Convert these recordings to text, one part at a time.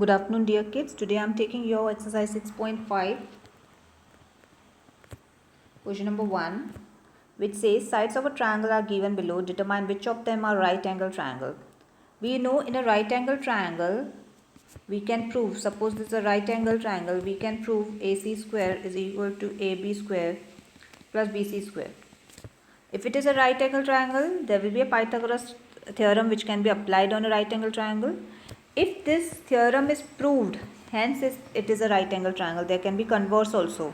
Good afternoon, dear kids. Today I am taking your exercise 6.5, question number 1, which says sides of a triangle are given below. Determine which of them are right angle triangle. We know in a right angle triangle, we can prove, suppose this is a right angle triangle, we can prove AC square is equal to AB square plus BC square. If it is a right angle triangle, there will be a Pythagoras theorem which can be applied on a right angle triangle. If this theorem is proved, hence it is a right angle triangle, there can be converse also.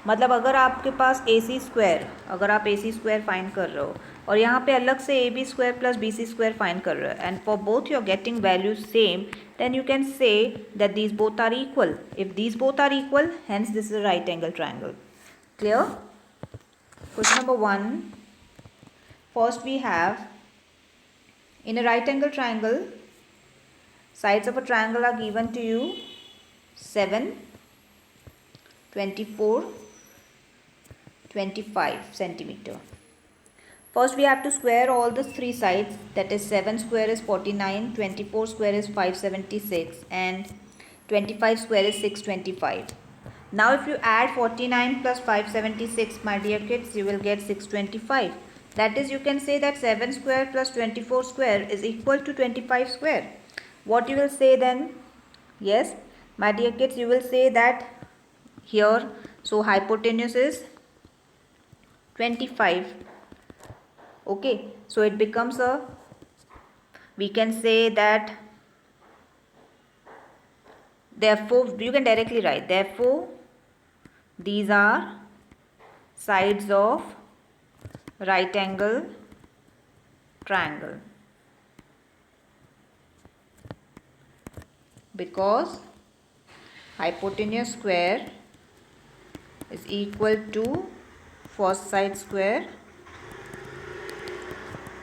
मतलब अगर आपके पास AC square, अगर आप AC square find कर रहे हो और यहाँ पे अलग से AB square plus BC square find कर रहे हो, and for both you are getting values same, then you can say that these both are equal. If these both are equal, hence this is a right angle triangle. Clear? Question number 1. First we have, in a right angle triangle, sides of a triangle are given to you 7, 24, 25 centimeter. First we have to square all the three sides, that is 7 square is 49, 24 square is 576 and 25 square is 625. Now if you add 49 plus 576, my dear kids, you will get 625. That is, you can say that 7 square plus 24 square is equal to 25 square. What you will say then? Yes, my dear kids, you will say that here, so hypotenuse is 25. Okay, so it becomes a, we can say that, therefore, you can directly write, therefore, these are sides of right angle triangle, because hypotenuse square is equal to first side square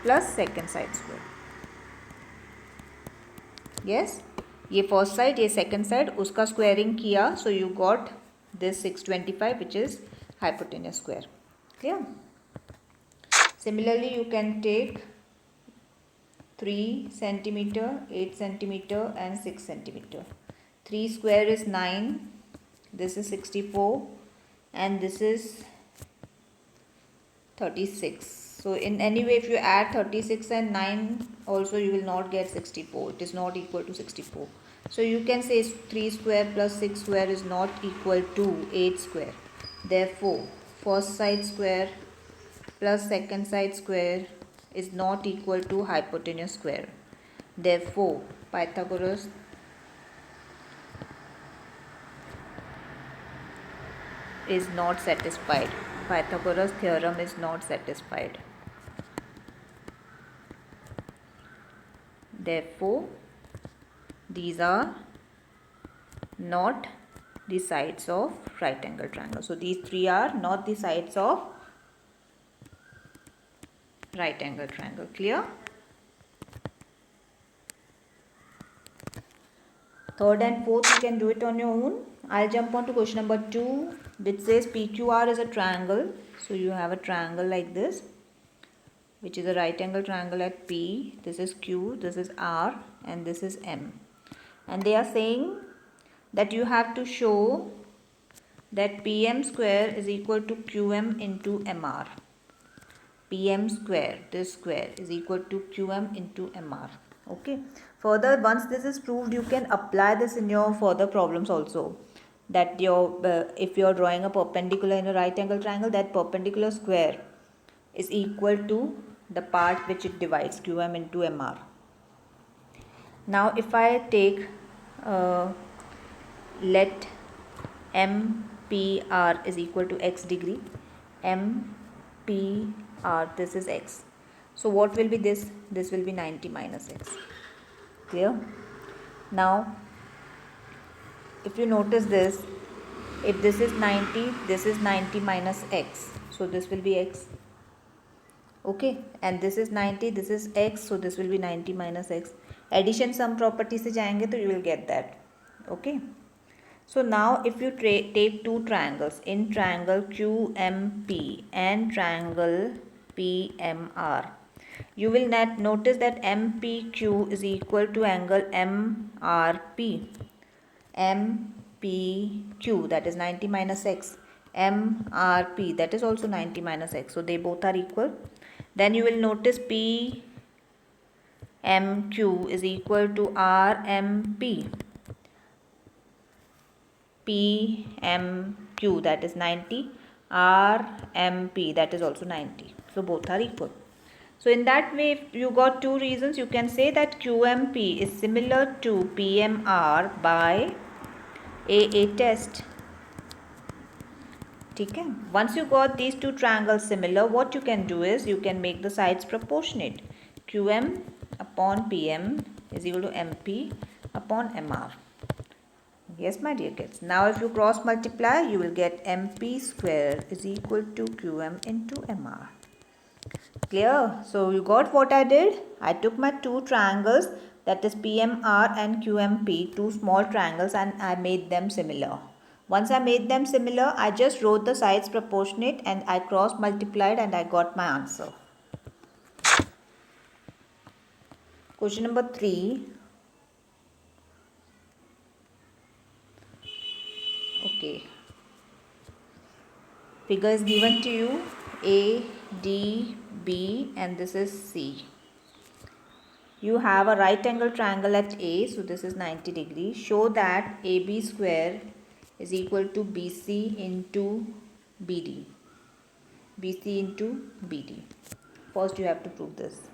plus second side square. Yes, ये first side, ये second side, उसका squaring किया, so you got this 625, which is hypotenuse square. Clear? Similarly, you can take 3 centimeter, 8 centimeter and 6 centimeter. 3 square is 9, this is 64 and this is 36. So in any way, if you add 36 and 9 also, you will not get 64. It is not equal to 64. So you can say 3 square plus 6 square is not equal to 8 square. Therefore, first side square plus second side square is not equal to hypotenuse square. Therefore, Pythagoras is not satisfied. Pythagoras theorem is not satisfied. Therefore, these are not the sides of right angle triangle. So these three are not the sides of right angle triangle. Clear? Third and fourth, you can do it on your own. I'll jump on to question number 2, which says PQR is a triangle. So you have a triangle like this, which is a right angle triangle at P. This is Q, this is R, and this is M. And they are saying that you have to show that PM square is equal to QM into MR. PM square, this square, is equal to QM into MR. Okay. Further, once this is proved, you can apply this in your further problems also. That your if you are drawing a perpendicular in a right angle triangle, that perpendicular square is equal to the part which it divides, QM into MR. Now, if I take let MPR is equal to x degree, MPR, this is x. So what will be this? This will be 90 minus x. Clear? Now, if you notice this, if this is 90, this is 90 minus x. So this will be x. Okay, and this is 90, this is x, so this will be 90 minus x. Addition sum property se jayenge, so you will get that. Okay. So now if you take two triangles, in triangle QMP and triangle PMR, you will notice that MPQ is equal to angle MRP. MPQ, that is 90 minus x, MRP, that is also 90 minus x. So they both are equal. Then you will notice PMQ is equal to RMP. PMQ, that is 90, RMP, that is also 90. So both are equal. So in that way, if you got two reasons, you can say that QMP is similar to PMR by AA test. Okay. Once you got these two triangles similar, what you can do is you can make the sides proportionate. QM upon PM is equal to MP upon MR. Yes, my dear kids. Now if you cross multiply, you will get MP square is equal to QM into MR. Clear? So you got what I did? I took my two triangles, that is PMR and QMP, two small triangles, and I made them similar. Once I made them similar, I just wrote the sides proportionate and I cross multiplied and I got my answer. Question number 3. Okay. Figure is given to you, A, D, B, and this is C. You have a right angle triangle at A, so this is 90 degrees. Show that AB square is equal to BC into BD. BC into BD. First you have to prove this.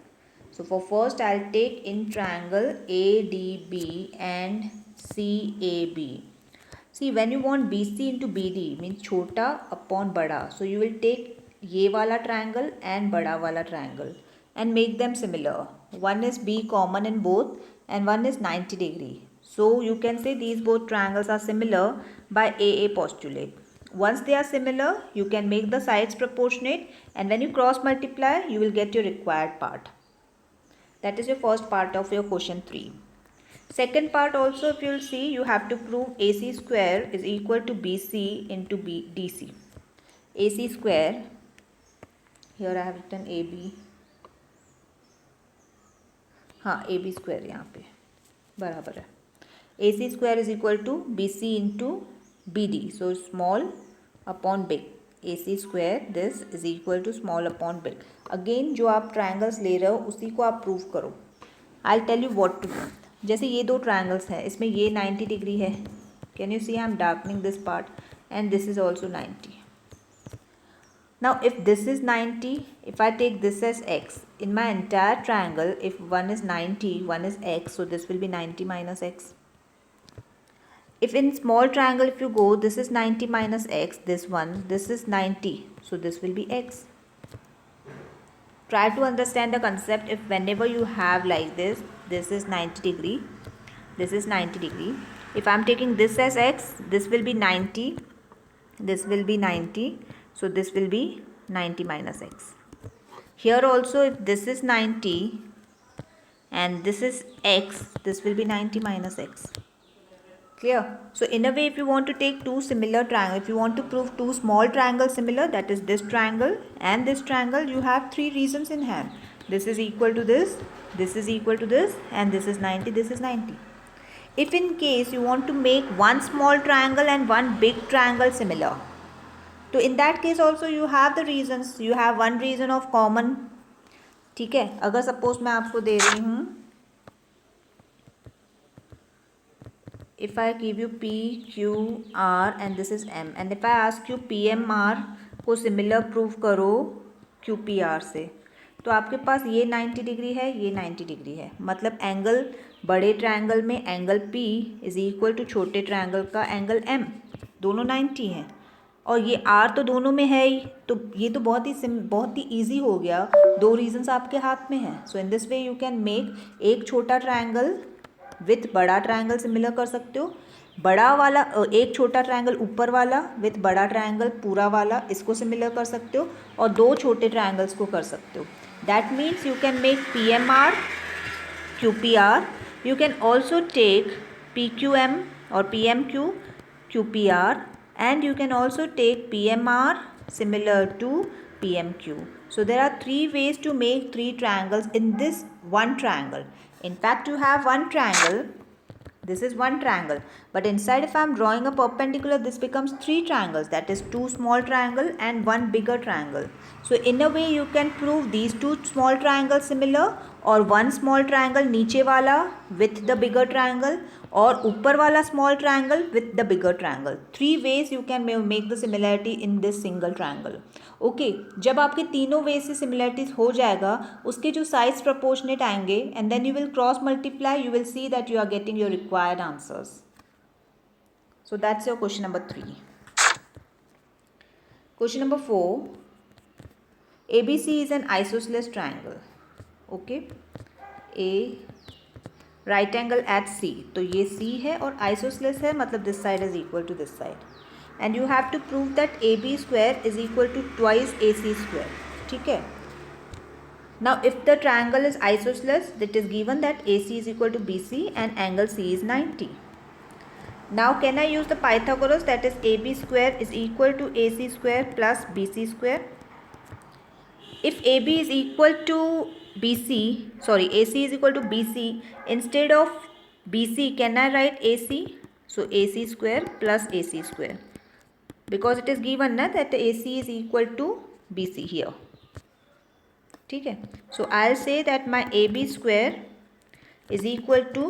So for first I'll take in triangle ADB and CAB. See, when you want BC into BD means chota upon bada. So you will take ye wala triangle and bada wala triangle and make them similar. One is B common in both and one is 90 degree. So you can say these both triangles are similar by AA postulate. Once they are similar, you can make the sides proportionate, and when you cross multiply, you will get your required part. That is your first part of your question 3. Second part also, if you will see, you have to prove AC square is equal to BC into DC. AC square, here I have written AB. हाँ, AB square यहाँ पे बराबर है. AC square is equal to BC into BD. So small upon big. AC square this is equal to small upon big. Again जो आप triangles ले रहे हो उसी को आप prove करो. I'll tell you what to do. जैसे ये दो triangles हैं, इसमें ये 90 degree है. Can you see I'm darkening this part and this is also 90. Now if this is 90, if I take this as x, in my entire triangle, if one is 90, one is x, so this will be 90 minus x. If in small triangle, if you go, this is 90 minus x, this one, this is 90, so this will be x. Try to understand the concept. If whenever you have like this is 90 degree, this is 90 degree. If I am taking this as x, this will be 90, this will be 90, so this will be 90 minus x. Here also, if this is 90 and this is x, this will be 90 minus x. Clear? So in a way, if you want to take two similar triangles, if you want to prove two small triangles similar, that is this triangle and this triangle, you have three reasons in hand. This is equal to this is equal to this, and this is 90, this is 90. If in case you want to make one small triangle and one big triangle similar, तो in that case also you have the reasons. You have one reason of common. ठीक है, अगर suppose मैं आपको दे रही हूँ, if I give you P, Q, R and this is M, and if I ask you PMR को similar prove करो QPR से, तो आपके पास ये 90 डिग्री है, ये 90 डिग्री है. मतलब एंगल बड़े ट्रायंगल में angle P is equal to छोटे ट्रायंगल का एंगल M, दोनों 90 हैं. और ये R तो दोनों में है ही, तो ये तो बहुत ही ईजी हो गया. दो रीजंस आपके हाथ में हैं. So in this way you can make एक छोटा ट्रायंगल विथ बड़ा ट्रायंगल सिमिलर कर सकते हो. बड़ा वाला एक छोटा ट्रायंगल ऊपर वाला विथ बड़ा ट्रायंगल पूरा वाला, इसको सिमिलर कर सकते हो. और दो छोटे ट्रायंगल्स को कर सकते हो. That means you can make PMR, QPR. You can also take PQM or PMQ, QPR, and you can also take PMR similar to PMQ. So there are three ways to make three triangles in this one triangle. In fact, you have one triangle This is one triangle, but inside if I am drawing a perpendicular, this becomes three triangles, that is two small triangle and one bigger triangle. So in a way you can prove these two small triangles similar, or one small triangle नीचे वाला with the bigger triangle, और ऊपर वाला small triangle with the bigger triangle. Three ways you can make the similarity in this single triangle. Okay जब आपके तीनों वे से similarities हो जाएगा, उसके जो साइड्स प्रपोर्शनेट आएंगे, and then you will cross multiply, you will see that you are getting your required answers. So that's your question number 3. Question number 4. ABC is an isosceles triangle. Okay a right angle at C. तो ये C है और isosceles है, मतलब this side is equal to this side. And you have to prove that AB square is equal to twice AC square. ठीक है. Now if the triangle is isosceles, it is given that AC is equal to BC and angle C is 90. Now can I use the Pythagoras, that is AB square is equal to AC square plus BC square. If AB is equal to AC is equal to BC, instead of BC can I write AC? So AC square plus AC square. Because it is given na that AC is equal to BC here. ठीक है. So I'll say that my AB square is equal to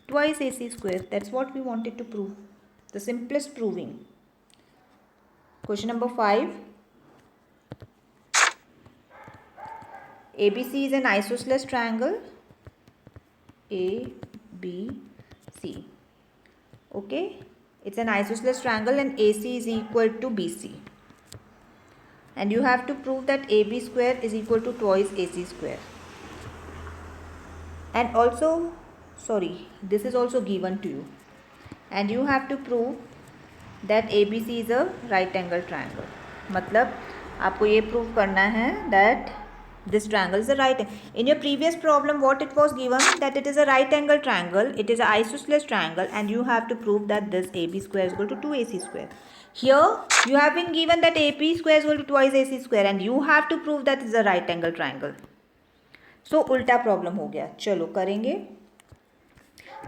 twice AC square. That's what we wanted to prove. The simplest proving. Question number 5. ABC is an isosceles triangle. ABC. Okay. It's an isosceles triangle and AC is equal to BC. And you have to prove that AB square is equal to twice AC square. And also, this is also given to you. And you have to prove that ABC is a right angle triangle. मतलब आपको ये prove करना है that this triangle is a right angle. In your previous problem, what it was given, that it is a right angle triangle, it is an isosceles triangle, and you have to prove that this AB square is equal to 2AC square. Here you have been given that AB square is equal to twice AC square, and you have to prove that it is a right angle triangle. So उल्टा problem हो गया. चलो करेंगे.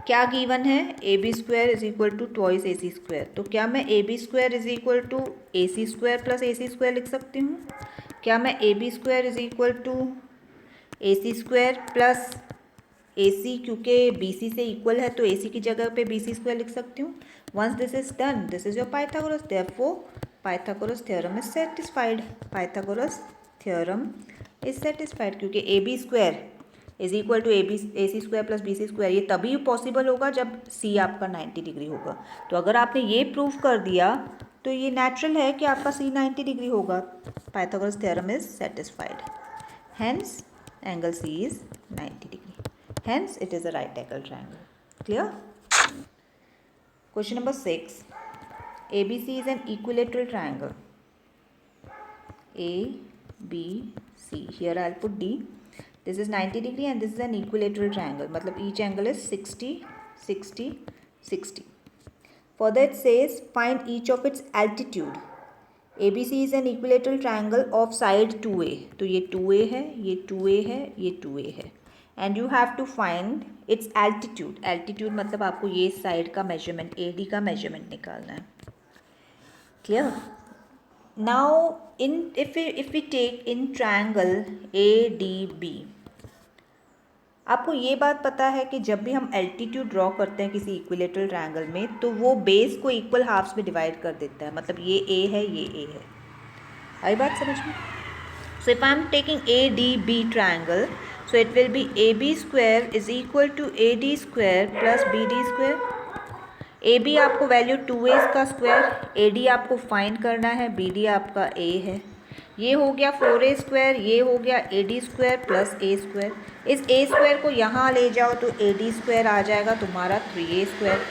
क्या given है? AB square is equal to twice AC square. तो क्या मैं AB square is equal to AC square plus AC square लिख सकती हूँ? क्या मैं AB square is equal to AC square plus AC, क्योंकि BC से इक्वल है तो AC की जगह पे BC स्क्वायर लिख सकती हूँ. Once this is done, this is your Pythagoras. Therefore Pythagoras theorem is satisfied. Pythagoras theorem is satisfied, क्योंकि AB square is equal to AC square plus BC square. ये तभी पॉसिबल होगा जब C आपका 90 degree होगा. तो अगर आपने ये प्रूव कर दिया तो ये नेचुरल है कि आपका C 90 डिग्री होगा. Pythagoras theorem is satisfied. Hence angle C is 90 degree. Hence it is a right angle triangle. Clear? Question number 6. ABC is an equilateral triangle. A, B, C. Here I will put D. This is 90 degree and this is an equilateral triangle. मतलब each angle is 60, 60, 60. Further it says find each of its altitude. ABC is an equilateral triangle of side 2A. तो ये 2A है, ये 2A है, ये 2A है. And you have to find its altitude. Altitude मतलब आपको ये साइड का मेजरमेंट, AD का मेजरमेंट निकालना है. Clear? Now if we take in triangle ADB, आपको ये बात पता है कि जब भी हम एल्टीट्यूड ड्रॉ करते हैं किसी इक्विलेटरल ट्रायंगल में तो वो बेस को इक्वल हाफ्स में डिवाइड कर देता है. मतलब ये A है, ये A है. आई बात समझ में? So if I am taking ADB triangle, so it will be AB square is equal to AD square plus BD square. AB आपको वैल्यू 2A का स्क्वायर, AD आपको फाइंड करना है, BD आपका A है. ये हो गया 4A स्क्वायर, ये हो गया AD square plus A square. इस A स्क्वायर को यहाँ ले जाओ तो AD स्क्वायर आ जाएगा तुम्हारा 3A स्क्वायर.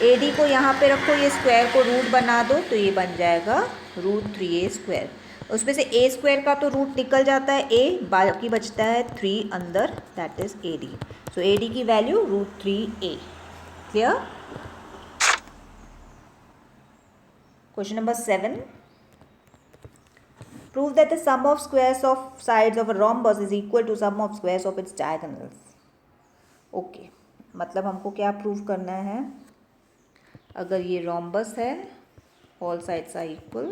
AD को यहाँ पे रखो, ये स्क्वायर को रूट बना दो तो ये बन जाएगा रूट 3A स्क्वायर. उसमें से A स्क्वायर का तो रूट निकल जाता है A, बाकी बचता है 3 अंदर, that is AD. So AD की value root 3A. Clear? Question number 7. Prove that the sum of squares of sides of a rhombus is equal to sum of squares of its diagonals. Okay. मतलब हमको क्या prove करना है, अगर ये rhombus है, all sides are equal,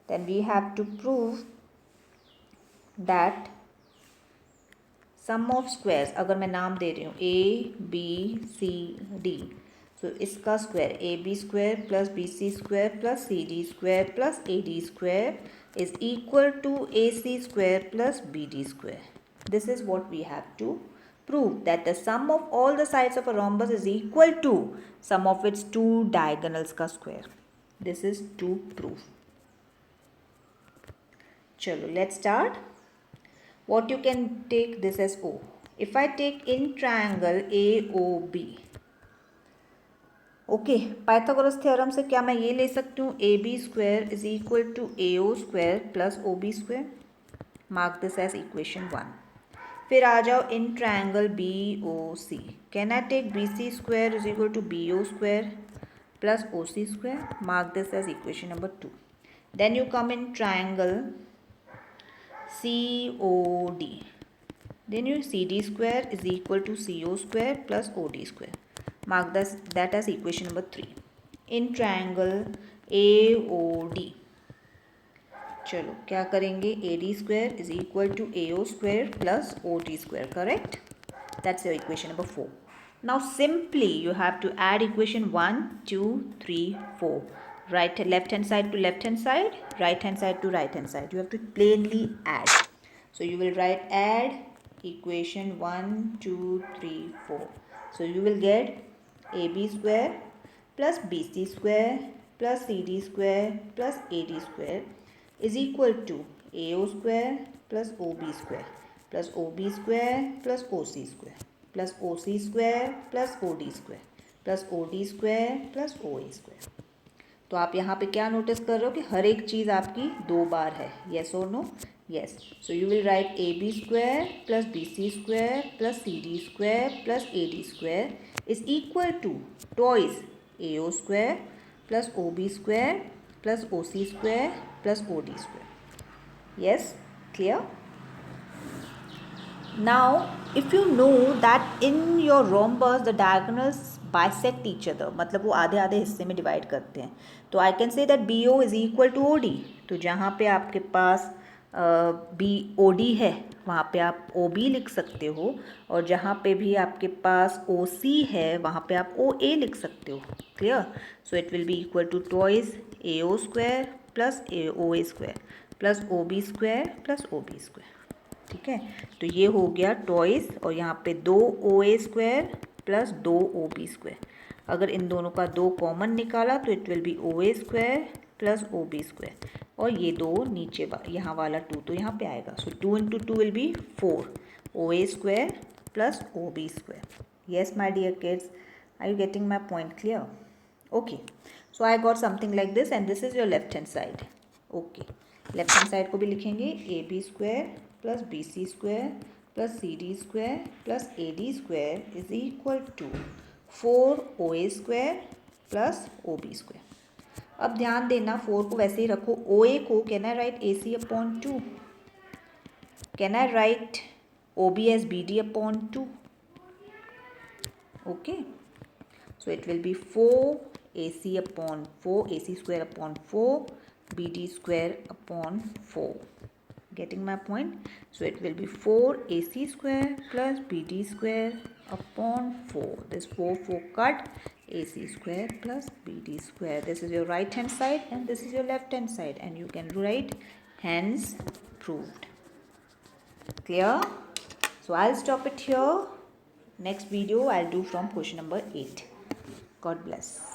then we have to prove that sum of squares, अगर मैं नाम दे रही हूँ ABCD, तो इसका square AB square plus BC square plus CD square plus AD square is equal to AC square plus BD square. This is what we have to prove, that the sum of all the sides of a rhombus is equal to sum of its two diagonals का square. This is to prove. चलो let's start. What you can take this as O. If I take in triangle AOB, okay, Pythagoras theorem से क्या मैं ये ले सकती हूँ, AB square is equal to AO square plus OB square. Mark this as equation 1. फिर आ जाओ in triangle BOC. Can I take BC square is equal to BO square plus OC square. Mark this as equation number 2. Then you come in triangle COD. Then your CD square is equal to CO square plus OD square. Mark that as equation number 3. In triangle AOD, चलो क्या करेंगे, AD square is equal to AO square plus OD square, correct? That's your equation number 4. Now simply you have to add equation 1, 2, 3, 4. Left hand side to left hand side, right hand side to right hand side. You have to plainly add. So you will write add equation 1, 2, 3, 4. So you will get AB square plus BC square plus CD square plus AD square is equal to AO square plus OB square plus OB square plus OC square plus OC square plus OD square plus OD square plus OA square. तो आप यहाँ पे क्या notice कर रहे हो कि हर एक चीज़ आपकी 2 बार है, येस और no? Yes. So you will write AB square plus BC square plus CD square plus AD square is equal to twice AO square plus OB square plus OC square plus OD square. Yes, clear? Now if you know that in your rhombus the diagonals bisect each other, मतलब वो आधे आधे हिस्से में divide करते हैं, तो I can say that BO is equal to OD. तो जहाँ पे आपके पास BOD है वहाँ पे आप OB लिख सकते हो, और जहाँ पे भी आपके पास OC है वहाँ पे आप OA लिख सकते हो. Clear? So it will be equal to twice AO square plus OA square plus OB square plus OB square. ठीक है, तो ये हो गया ट्वाइस, और यहाँ पे 2 OA square plus 2 OB square. अगर इन दोनों का 2 कॉमन निकाला तो it will B OA square plus OB square, और ये 2 नीचे यहाँ वाला 2 तो यहाँ पे आएगा. So 2 into 2 will be 4 OA square plus OB square. Yes my dear kids, are you getting my point clear? Okay, so I got something like this and this is your left hand side. Okay, left hand side को भी लिखेंगे AB square plus BC square plus CD square plus AD square is equal to 4 OA square plus OB square. अब ध्यान देना 4 को वैसे ही रखो. OA को can I write AC upon 2? Can I write OB as BD upon 2? Okay, so it will be 4 AC upon 4, AC square upon 4 BD square upon 4. Getting my point? So it will be 4 AC square plus BD square upon 4. This 4 cut, AC square plus BD square. This is your right hand side and this is your left hand side, and you can write hence proved. Clear? So I'll stop it here. Next video I'll do from question number 8. God bless.